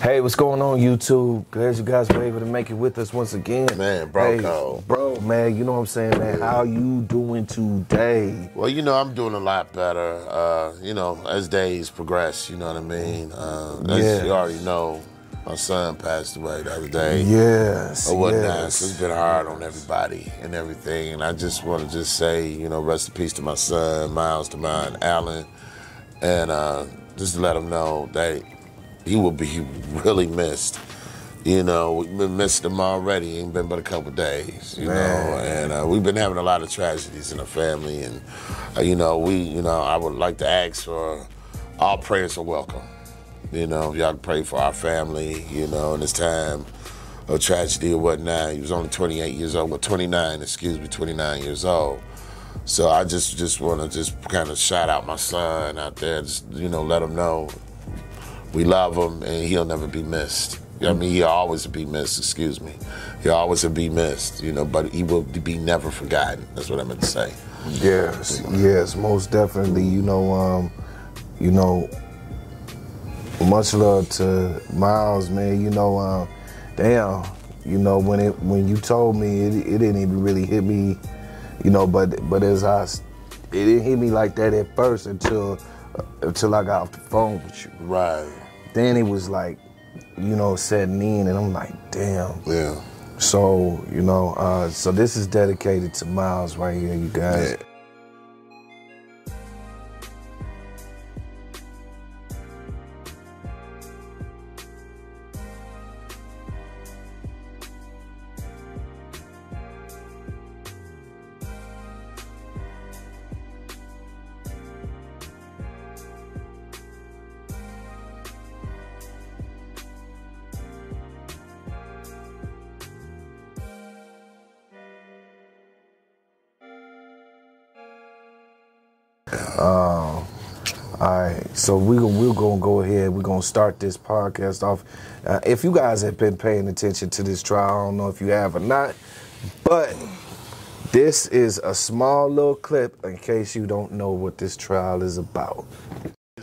Hey, what's going on, YouTube? Glad you guys were able to make it with us once again. Man, bro, hey, bro, man, you know what I'm saying, man? How you doing today? Well, you know, I'm doing a lot better, you know, as days progress, you know what I mean? As you already know, my son passed away the other day. Yes, or whatnot. yes. So it's been hard on everybody and everything. And I just want to say, you know, rest in peace to my son, Miles, to mine, Alan. And just to let him know that he will be really missed. You know, we've been missed him already. Ain't been but a couple days, you know. And we've been having a lot of tragedies in the family. And, you know, I would like to ask for all prayers are welcome. You know, y'all can pray for our family, you know, in this time of tragedy or whatnot. He was only 28 years old, well, 29 years old. So I just want to just kind of shout out my son out there, just, you know, let him know we love him and he'll never be missed. I mean, he'll always be missed, He'll always be missed, you know, but he will be never forgotten. That's what I meant to say. Yes, yes, most definitely. You know, much love to Miles, man. You know, damn, you know, when you told me, it didn't even really hit me, you know, but it didn't hit me like that at first until I got off the phone with you. Right. Then it was like, you know, setting in, and I'm like, damn. Yeah. So, you know, so this is dedicated to Miles right here, you guys. Yeah. All right, so we're gonna go ahead. We're gonna start this podcast off. If you guys have been paying attention to this trial, I don't know if you have or not, but this is a small little clip in case you don't know what this trial is about.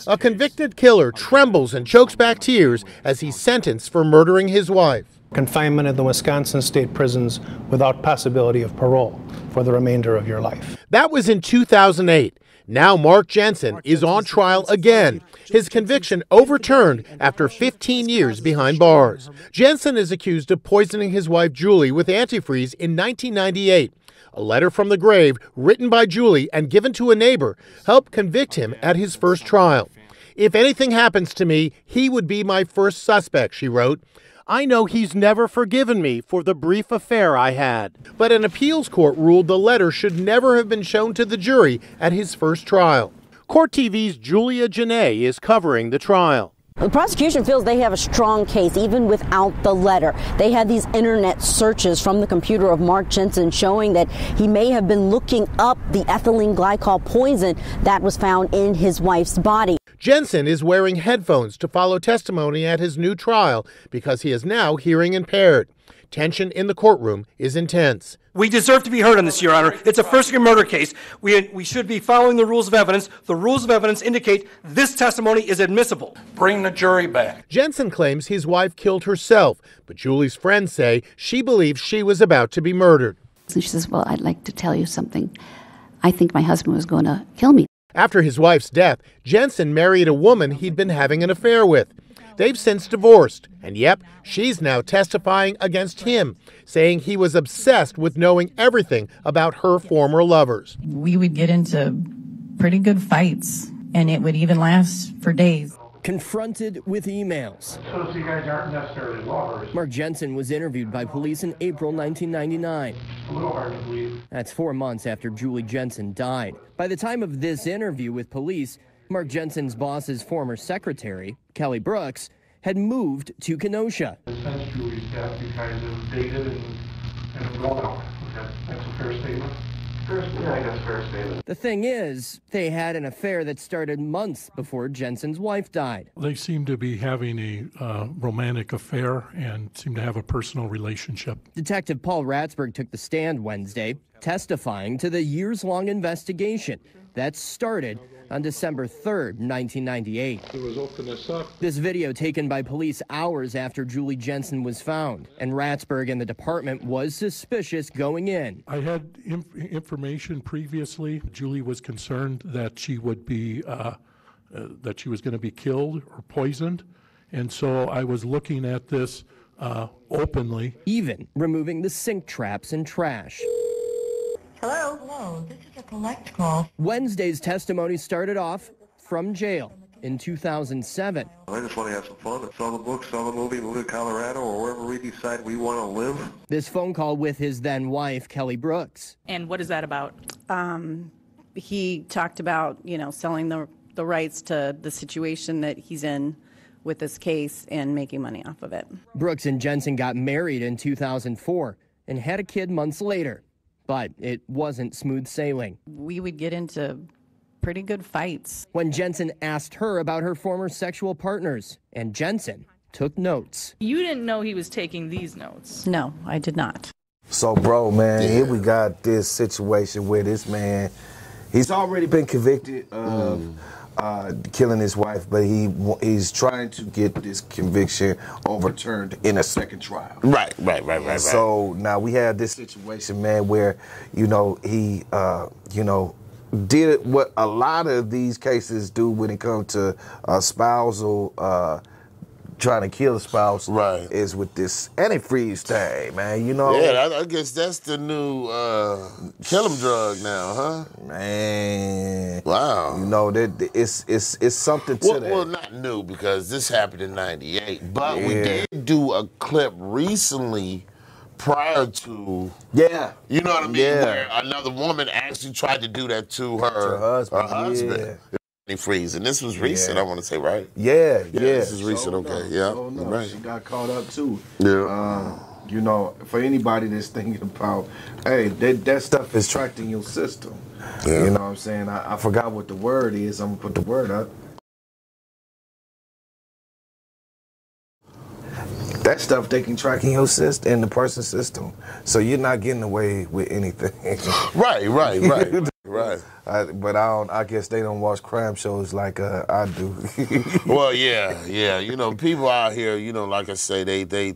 A convicted killer trembles and chokes back tears as he's sentenced for murdering his wife. Confinement in the Wisconsin state prisons without possibility of parole for the remainder of your life. That was in 2008. Now Mark Jensen is on trial again. His conviction overturned after 15 years behind bars. Jensen is accused of poisoning his wife Julie with antifreeze in 1998. A letter from the grave written by Julie and given to a neighbor helped convict him at his first trial. "If anything happens to me, he would be my first suspect," she wrote. "I know he's never forgiven me for the brief affair I had." But an appeals court ruled the letter should never have been shown to the jury at his first trial. Court TV's Julia Janae is covering the trial. The prosecution feels they have a strong case even without the letter. They had these internet searches from the computer of Mark Jensen showing that he may have been looking up the ethylene glycol poison that was found in his wife's body. Jensen is wearing headphones to follow testimony at his new trial because he is now hearing impaired. Tension in the courtroom is intense. We deserve to be heard on this, Your Honor. It's a first-degree murder case. We should be following the rules of evidence. The rules of evidence indicate this testimony is admissible. Bring the jury back. Jensen claims his wife killed herself, but Julie's friends say she believes she was about to be murdered. And she says, "Well, I'd like to tell you something. I think my husband was going to kill me." After his wife's death, Jensen married a woman he'd been having an affair with. They've since divorced, and yep, she's now testifying against him, saying he was obsessed with knowing everything about her former lovers. We would get into pretty good fights, and it would even last for days. Confronted with emails. So you guys aren't necessarily lovers. Mark Jensen was interviewed by police in April 1999. A little hard to believe. That's 4 months after Julie Jensen died. By the time of this interview with police, Mark Jensen's boss's former secretary, Kelly Brooks, had moved to Kenosha. Since Julie's death, you guys have dated and grown up. That's a fair statement. Yeah, I guess fair statement. The thing is, they had an affair that started months before Jensen's wife died. They seem to be having a romantic affair and seem to have a personal relationship. Detective Paul Ratzberg took the stand Wednesday, testifying to the years-long investigation that started on December 3rd, 1998. Let's open this up. This video taken by police hours after Julie Jensen was found, and Ratsburg and the department was suspicious going in. I had information previously. Julie was concerned that she would be, that she was going to be killed or poisoned, and so I was looking at this openly. Even removing the sink traps and trash. Hello? Hello, this is a collect call. Wednesday's testimony started off from jail in 2007. I just want to have some fun, sell the book, sell the movie, move to Colorado, or wherever we decide we want to live. This phone call with his then wife, Kelly Brooks. And what is that about? He talked about, selling the rights to the situation that he's in with this case and making money off of it. Brooks and Jensen got married in 2004 and had a kid months later. But it wasn't smooth sailing. We would get into pretty good fights. When Jensen asked her about her former sexual partners, and Jensen took notes. You didn't know he was taking these notes? No, I did not. So, bro, man, here we got this situation where this man, he's already been convicted of killing his wife, but he's trying to get this conviction overturned in a second trial. Right. So now we have this situation, man, where he did what a lot of these cases do when it comes to spousal trying to kill a spouse, right, is with this antifreeze thing, man. Yeah, I guess that's the new kill 'em drug now, huh? Man, wow. That it's something to that. Well, not new because this happened in '98, but we did do a clip recently prior to. Yeah, you know what I mean. Yeah. Where another woman actually tried to do that to her husband. Yeah. Freeze, and this was recent. I want to say, right? Yeah. This is recent. Okay, yeah, right. She got caught up too. Yeah. For anybody that's thinking about, hey, that stuff is tracked in your system. Yeah. You know what I'm saying? I forgot what the word is. I'm gonna put the word up. That stuff they can track in your system, in the person's system, so you're not getting away with anything. Right. Right. I guess they don't watch crime shows like I do. Well, yeah. People out here, like I say, they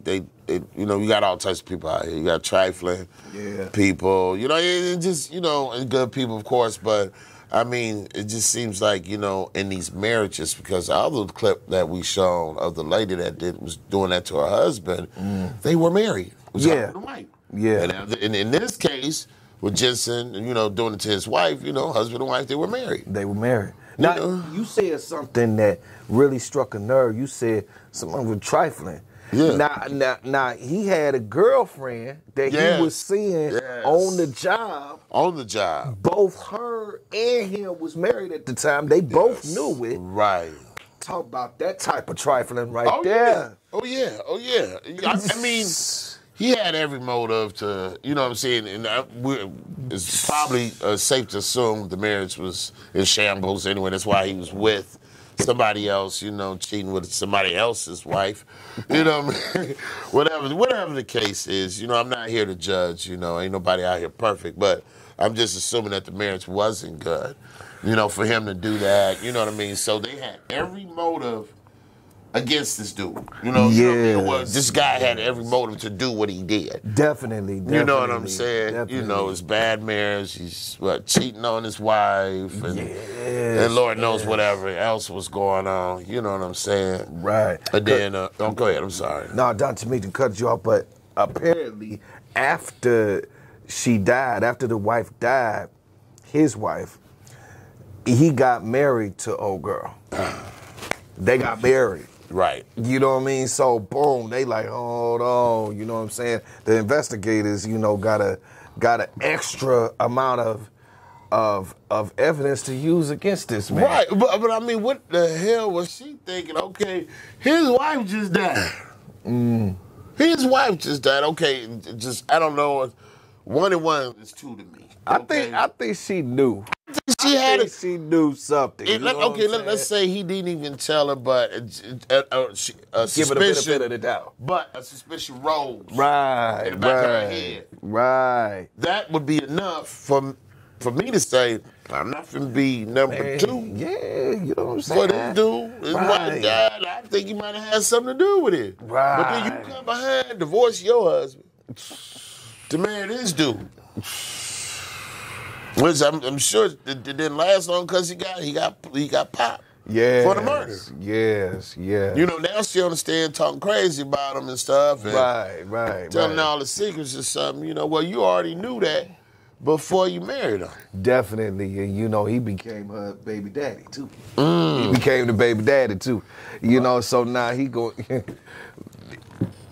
you got all types of people out here. You got trifling people, it just, and good people, of course, but I mean, it just seems like, in these marriages, because the other clip that we shown of the lady that was doing that to her husband, they were married. It was husband and wife. Yeah. And in this case, with Jensen, doing it to his wife, husband and wife, they were married. They were married. Now, you said something that really struck a nerve. You said something with trifling. Yeah. Now, he had a girlfriend that he was seeing on the job. On the job. Both her and him was married at the time. They both knew it. Right. Talk about that type of trifling there. Oh, yeah. I mean, he had every motive to, you know what I'm saying? And it's probably safe to assume the marriage was in shambles anyway. That's why he was with somebody else, cheating with somebody else's wife. Whatever the case is, I'm not here to judge, ain't nobody out here perfect, but I'm just assuming that the marriage wasn't good, for him to do that, you know what I mean? So they had every motive against this dude. This guy had every motive to do what he did. Definitely. You know what I'm saying? Definitely. It's bad marriage. He's cheating on his wife, and Lord knows whatever else was going on. You know what I'm saying? Right. And then, go ahead. I'm sorry. No, Don, to me to cut you off, but apparently after the wife died, his wife, he got married to old girl. They got married. Right. You know what I mean? So, boom, they like, hold on. You know what I'm saying? The investigators, got an extra amount of evidence to use against this man. Right. But I mean, what the hell was she thinking? Okay, his wife just died. His wife just died. Okay, I don't know. 1 and 1 is 2 to me. Okay? I think she knew. She knew something. Let's say he didn't even tell her, but a suspicion. Give it a benefit of the doubt. But a suspicion rose. Right. In the back of her head. Right. That would be enough for me to say, I'm not finna be number 2. Yeah, you know what I'm saying? For this dude, his wife died. I think he might have had something to do with it. Right. But then you come behind, divorce your husband to marry this dude. Which I'm sure it didn't last long because he got popped. Yes, for the murder. Yes. You know, now she understand talking crazy about him and stuff. And right. Telling all the secrets or something. You know, well, you already knew that before you married her. Definitely. And, you know, he became her baby daddy, too. He became the baby daddy, too. You know, so now he go...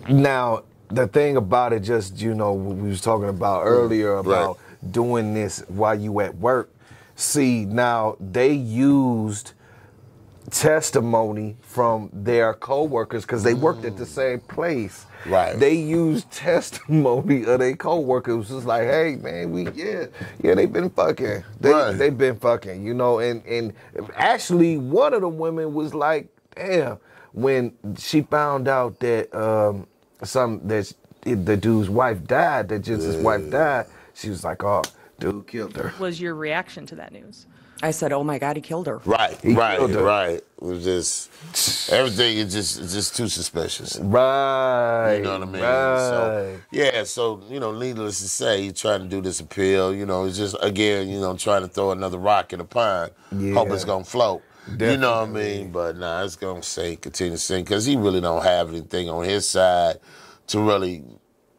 Now, the thing about it, just, you know, we was talking about earlier about doing this while you at work. See, now, they used testimony from their co-workers because they worked at the same place. Right. They used testimony of their co-workers. It was just like, hey man, they've been fucking. They've been fucking, you know, and actually one of the women was like, damn, when she found out that the dude's wife died, that Jensen's wife died, she was like, oh, dude killed her. What was your reaction to that news? I said, "Oh my God, he killed her." Right. It was just everything is just too suspicious. Right. You know what I mean? Right. So you know, needless to say, he's trying to do this appeal. You know, it's just again, you know, trying to throw another rock in the pond. Yeah. Hope it's gonna float. Definitely. You know what I mean? But nah, it's gonna continue to sink because he really don't have anything on his side to really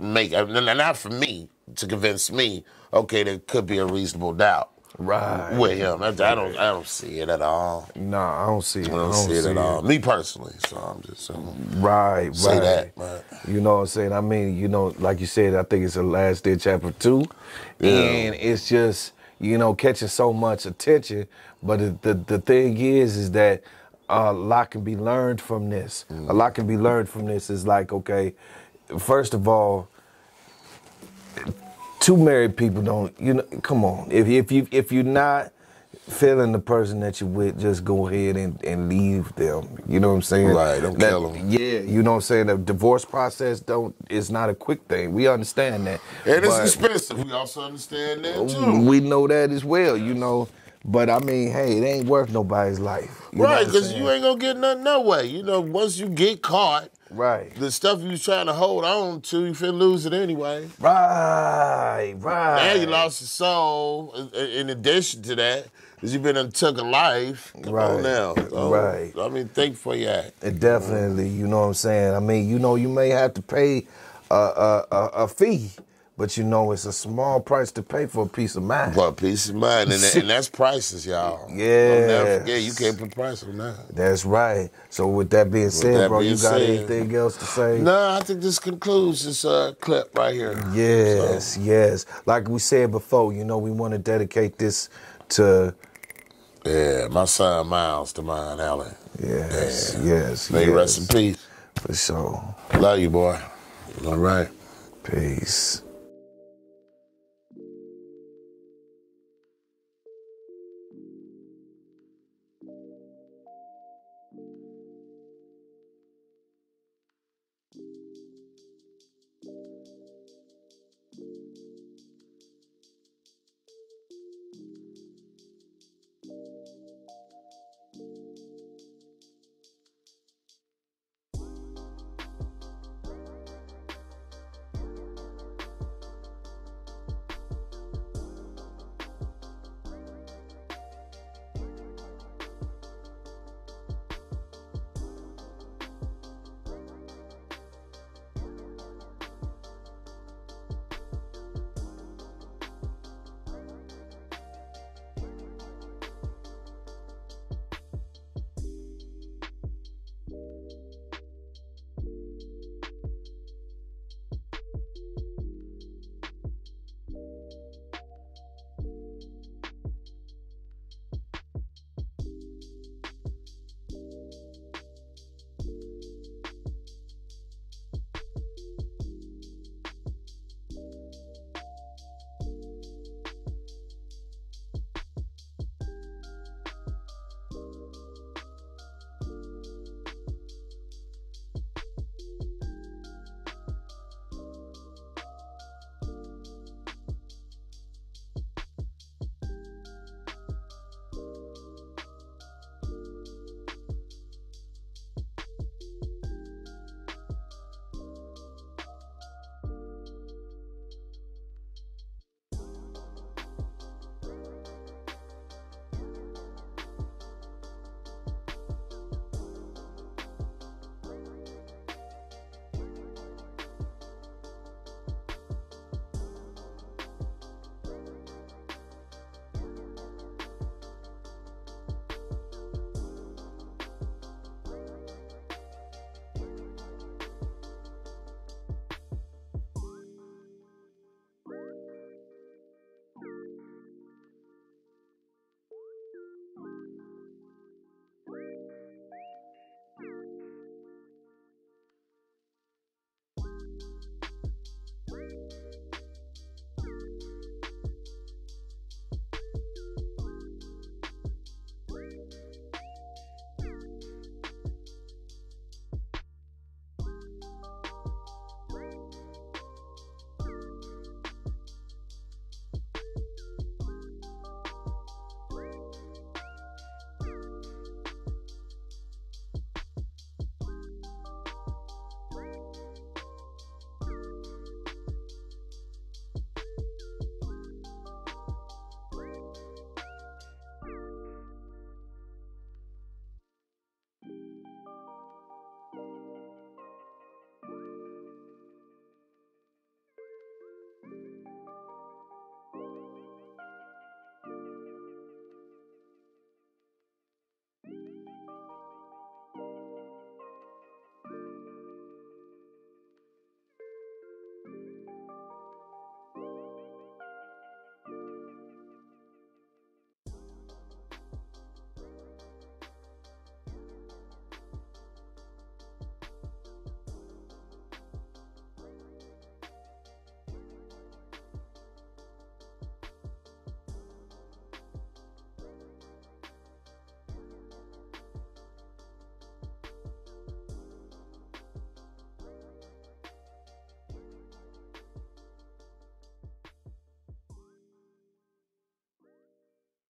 make. Not for me to convince me. Okay, there could be a reasonable doubt. Right. With him. I don't see it at all. No, I don't see it. I don't see it at all. Me personally. So I'm just say that. Right. You know what I'm saying? I mean, you know, like you said, I think it's the last day, chapter 2. Yeah. And it's just, you know, catching so much attention. But the thing is that a lot can be learned from this. A lot can be learned from this. Is like, okay, first of all, two married people don't, you know, come on. If you're not feeling the person that you're with, just go ahead and leave them. You know what I'm saying? Right, don't kill them. Yeah, you know what I'm saying? The divorce process is not a quick thing. We understand that. And it's expensive. We also understand that too. We know that as well, you know. But I mean, hey, it ain't worth nobody's life. Right, because you ain't gonna get nothing no way. You know, once you get caught, the stuff you was trying to hold on to, you finna lose it anyway. Right. Now you lost your soul. In addition to that, because you've been and took a life. Come on now. So, I mean, think before you act. Definitely, you know what I'm saying? I mean, you know, you may have to pay a fee. But you know, it's a small price to pay for a peace of mind. For a peace of mind, and that's priceless, y'all. Yeah. Don't never forget, you can't put price on that. That's right. So with that being said, bro, you got anything else to say? No, I think this concludes this clip right here. Yes. Like we said before, you know, we want to dedicate this to... Yeah, my son Miles to mine, Alan. Yes. May rest in peace. For sure. Love you, boy. All right. Peace.